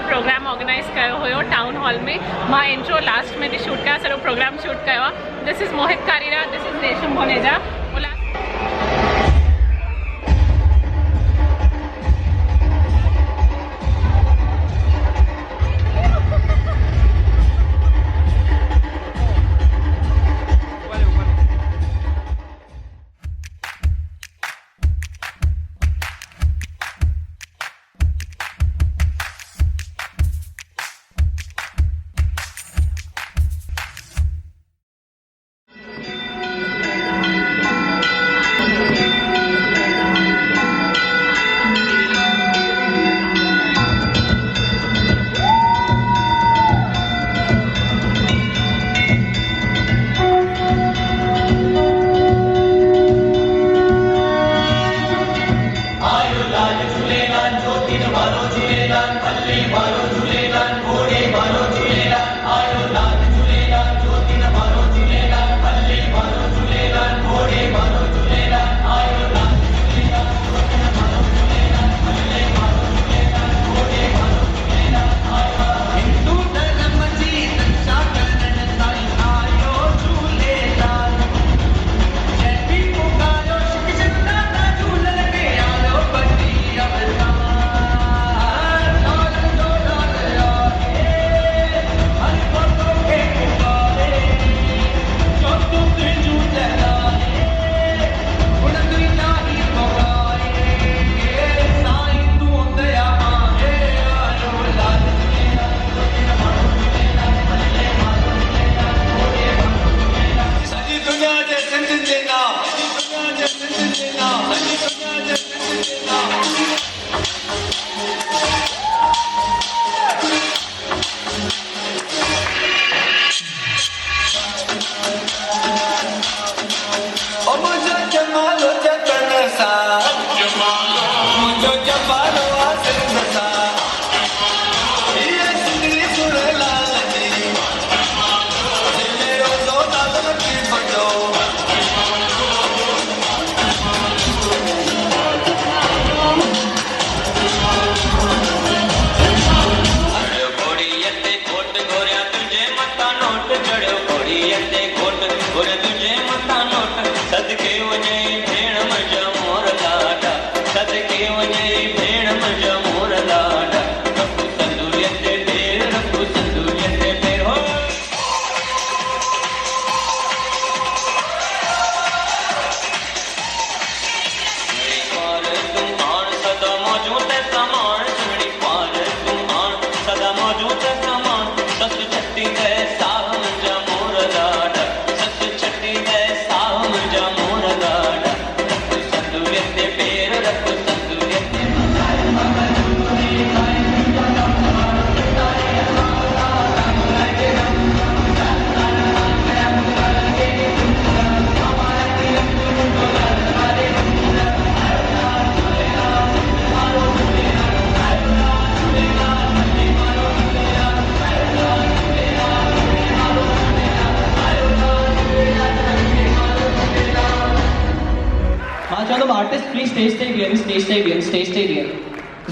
Programme organise कयो हुयो town hall में। मां इंट्रो लास्ट में भी शूट कया, सॼो प्रोग्राम शूट कयो। This is Mohit Karira, this is Resham Bhoneja.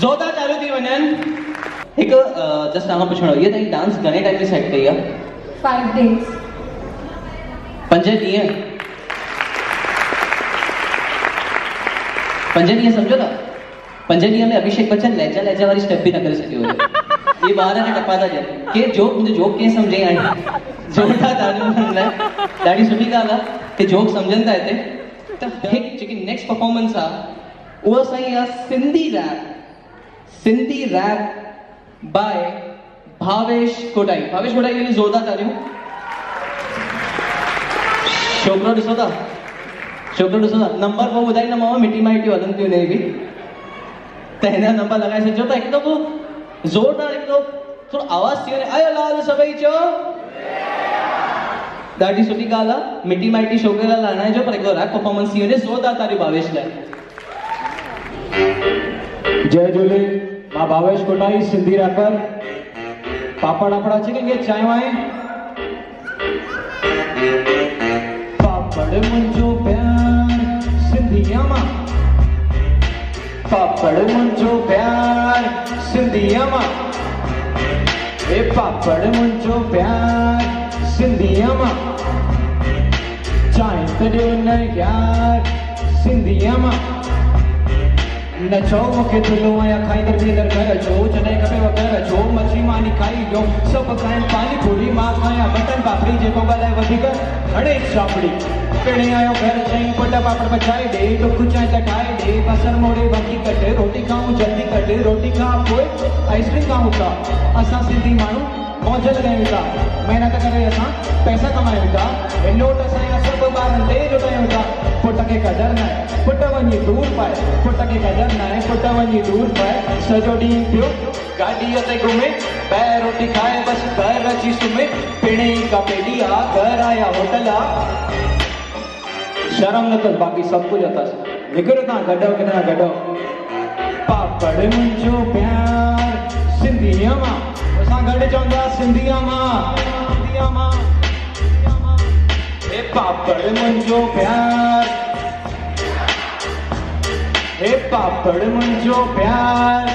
जोरदार चालू थी वञनि। हिकु जस्ट तव्हां पुछणो, इहा तव्हां डांस घणे टाइम में सेट कई आहे? 5 days। 5 ॾींहं? 5 ॾींहं सम्झो था? 5 ॾींहं में अभिषेक बच्चन लहजा लहजा वारी स्टेप बि न करे सघियो हुयो। ये ॿार ने टपा था ॾियनि। के जोक मुंहिंजो जोक कीअं सम्झे हाणे? जोरदार तालियूं हुननि लाइ। ॾाढी सुठी ॻाल्हि आहे कि जोक सम्झनि था हिते। त हिकु जेकी नेक्स्ट परफॉर्मेंस आहे उहा असांजी आहे सिंधी रैप बाय भावेश कोटाई। भावेश कोटाई के लिए जोरदार तालियों। छोकरो ॾिसो था, छोकरो ॾिसो था। नंबर पोइ ॿुधाईंदा मां, मिटी माइटी वधनि थियूं हिन बि, त हिन नंबर लॻाए छॾिजो। त हिकु दफ़ो ज़ोरदार, हिकु दफ़ो थोरो आवाज़ थी वञे। आयो लाल सभई चओ। ॾाढी सुठी ॻाल्हि आहे, मिटी माइटी छोकिरे लाइ लाहिणाइजो, पर हिकिड़ो रैप परफॉर्मेंस थी वञे। ज़ोरदार तारियूं भावेश लाइ। जय झूले, मां भावेश कोटाई, सिंधी रैपर। पापड़ वापड़ अची कंहिंखे चांहि वांहि? पापड़ मुंहिंजो प्यार सिंधीअ मां, पापड़ मुंहिंजो प्यार सिंधीअ मां, ए पापड़ मुंहिंजो प्यार सिंधीअ मां, चांहि त ॾियो न यार सिंधीअ मां। न चओ मूंखे थुलो आहियां खाईंदड़ पीअंदड़ घर जो, जॾहिं खपेव घर जो, मच्छी मानी खाई ॾियो, सभु खाइनि पानी पूरी, मां खायां बटन पापड़ी, जेको ॻाल्हाए वधीक हणे चापड़ी। पिणे आयो घर चई पुट पापड़ पचाए ॾे, ॾुख चांहि त ठाहे ॾे, बसर मोड़े बाक़ी कट, रोटी खाऊं जल्दी कट, रोटी खां पोइ आइस्क्रीम खाऊं था। असां सिंधी माण्हू मौज लॻायूं था, महिनत करे असां पैसा कमायूं था, नोट असांजा सभु ॿारनि ते लुटायूं था। पुट खे क़दर न आहे, पुट वञी दूर पाए, पुट खे क़दर न आहे, पुट वञी दूर पाए, सॼो ॾींहुं पियो गाॾीअ ते घुमे, ॿाहिरि रोटी खाए बसि घर अची सुम्हे, पिणे ई का पेडी आहे, घर आया होटल आहे। शर्म न अथसि, बाक़ी सभु कुझु अथसि, निकिरो तव्हां गॾो किथां गॾो। पापड़ मुंहिंजो प्यार सिंधीअ मां, असां गॾु चवंदा सिंधीअ मां, सिंधीअ मां, सिंधीअ मां। हे पापड़ मुंहिंजो प्यार, हे पापड़ मुंहिंजो प्यार।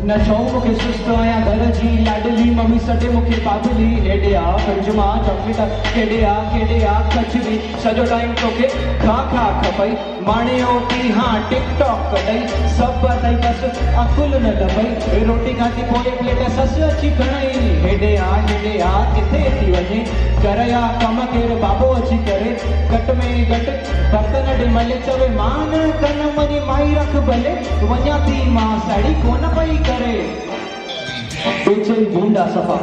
न चओ मूंखे सुस्त आहियां घर जी लाडली, मम्मी सॾे मूंखे बाबली, हेॾे आ फ्रिज मां चॉकलेट, केॾे आ कचरी, सॼो टाइम तोखे खा खा खपई, माणे ओटी हाँ टिकटॉक कढई, सभु अथई बसि अकुल न दॿई, रोटी खाधी पोइ प्लेट ससु अची खणई, हेॾे आ किथे थी वञे, घर जा कम केरु बाबो अची करे, घटि में घटि बर्तन ॾे मले, चवे मां न कन वञी माई रख भले, वञा थी मां साड़ी कोन पई करे, बेचैन बूंदा सफ़ा।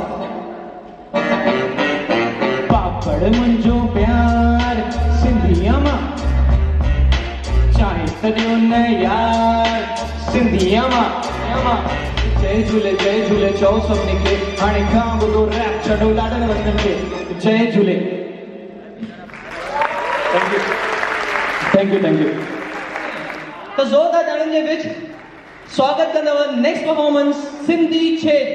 पापड़ मुंहिंजो प्यार सिंधीअ मां, चांहि त ॾियो न यार सिंधीअ मां। जय झूले चओ सभिनी खे, हाणे खां ॿुधो रैप छॾो लाॾनि वॾनि खे। जय झूले। Thank you. तो ज़ोरदार तालियुनि जे विच स्वागत कंदव नेक्स्ट परफॉर्मेंस सिंधी छेज।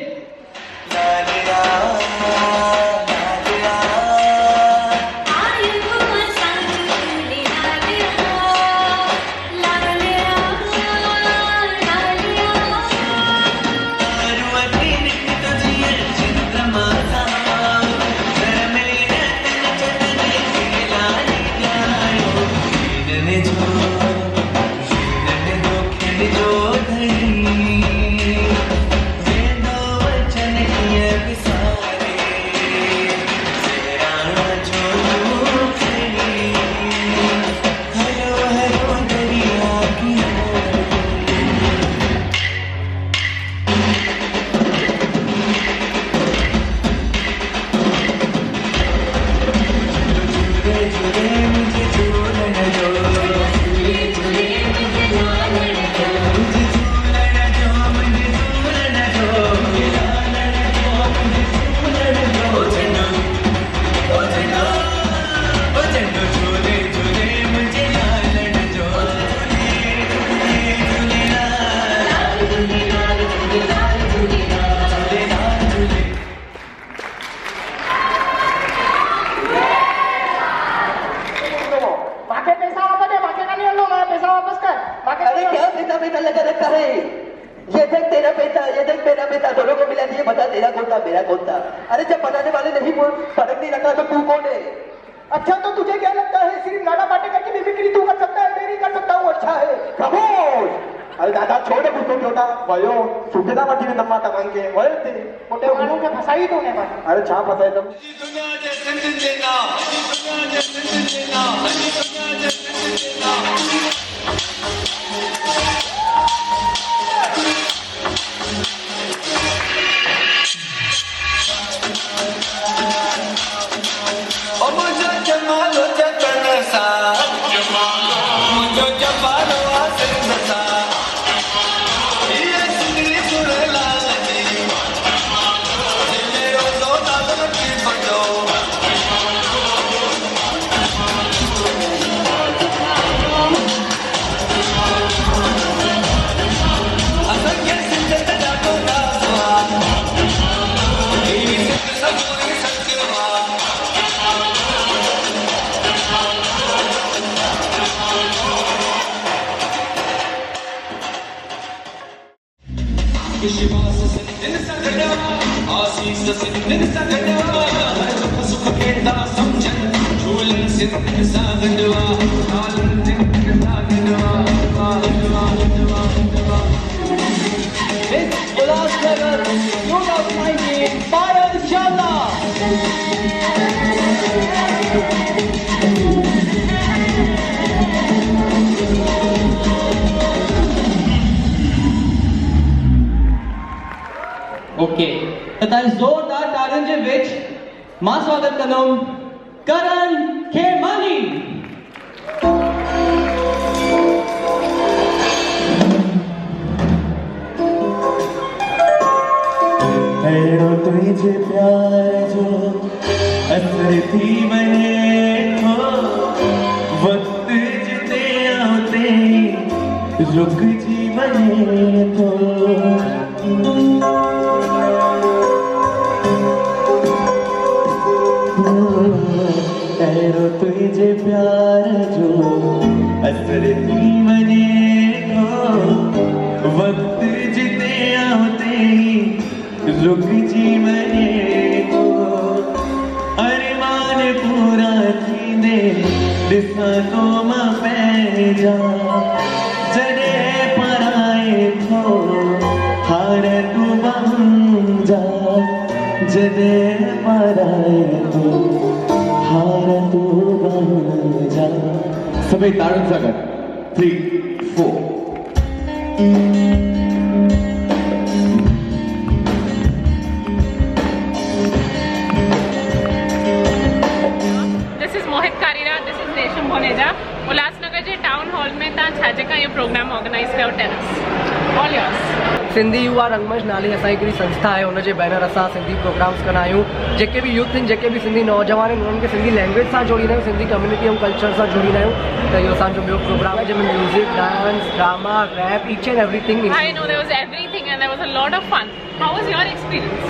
मेरा कौन था? अरे जब बनाने वाले नहीं फर्क नहीं रखा तो तू कौन है? अच्छा तो तुझे क्या लगता है सिर्फ नाना पाटेकर की मिमिक्री तू कर सकता है, मैं नहीं कर सकता हूँ? अच्छा है खामोश. अरे दादा छोड़ पुतो छोटा वयो सुटेदा मठीने नम्मा तमांगे वयो ते मोटे मानू के फसाई तो ने भाई. अरे छा फसाई तुम दुनिया जे सिंध जे ना दुनिया जे सिंध जे ना दुनिया जे सिंध जे ना विश्वास सिंधिन सगड़ा आसीस सिंधिन सगड़ा दुख सुख केंदा समझन झूलन सिंधिन सागड़वा नालन सिंधिन सागड़वा Miss Ulhasnagar 2019 Payal Chawla. Okay तर जोरदार तालियों के बीच मां स्वागत करूं करण खेमानी. अहिड़ो तुंहिंजे प्यार जो असर थी वञे थो वक़्तु जिते आउते रुकिजी वञे थो. अहिड़ो तुंहिंजे प्यार जो असर थी वञे थो वक़्तु जिते आउते रुकिजी वञे थो. अरमान पूरा थींदे ॾिसां थो मां पंहिंजा जॾहिं पराए थो हार तूं बमुंजा जॾहिं पराए थो हार तूं बमुंजा. सभई ताड़ियुनि सां गॾु 3, 4. This is Mohit Karira, this is Resham Bhoneja. Ulhasnagar जे टाउन हॉल में तव्हां छाजे खां इहो प्रोग्राम ऑर्गेनाइज़ कयो? टेनिस ऑल योर्स. सिंधी युवा रंगमंच नाले असांजी हिकिड़ी संस्था आहे. हुनजे बैनर असां सिंधी प्रोग्राम्स कंदा आहियूं. जेके बि यूथ आहिनि, जेके बि सिंधी नौजवान आहिनि, उन्हनि खे सिंधी लैंग्वेज सां जोड़ींदा आहियूं, सिंधी कम्युनिटी ऐं कल्चर सां जोड़ींदा आहियूं. त इहो असांजो ॿियो प्रोग्राम आहे जंहिंमें music, dance, drama, rap, each and everything. I know there was everything and there was a lot of fun. How was your experience?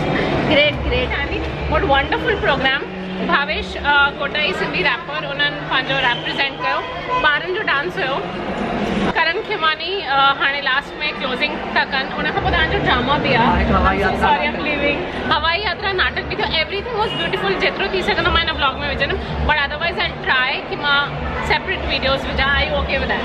Great. Annie, what wonderful program. Bhavesh Kotai Sindhi rapper उन्हनि पंहिंजो रिप्रेज़ेंट कयो. ॿारनि जो dance हुयो. करण खेमानी हाणे last में closing था कनि. उन खां पोइ तव्हांजो ड्रामा बि आहे. Sorry I am leaving. हवाई यात्रा नाटक बि थियो. Everything was beautiful. जेतिरो थी सघंदो मां हिन ब्लॉग में विझंदमि बट अदरवाइज़ आई ट्राई कि मां सेपरेट वीडियोज़ विझां. I okay with that?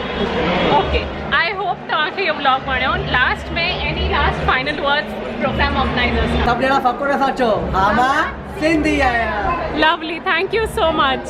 Okay. I hope तव्हांखे इहो ब्लॉग वणियो. लास्ट में any last final words programme organisers? सभु ॼणा फ़कुर सां चओ हा मां सिंधी आहियां. Lovely. Thank you so much.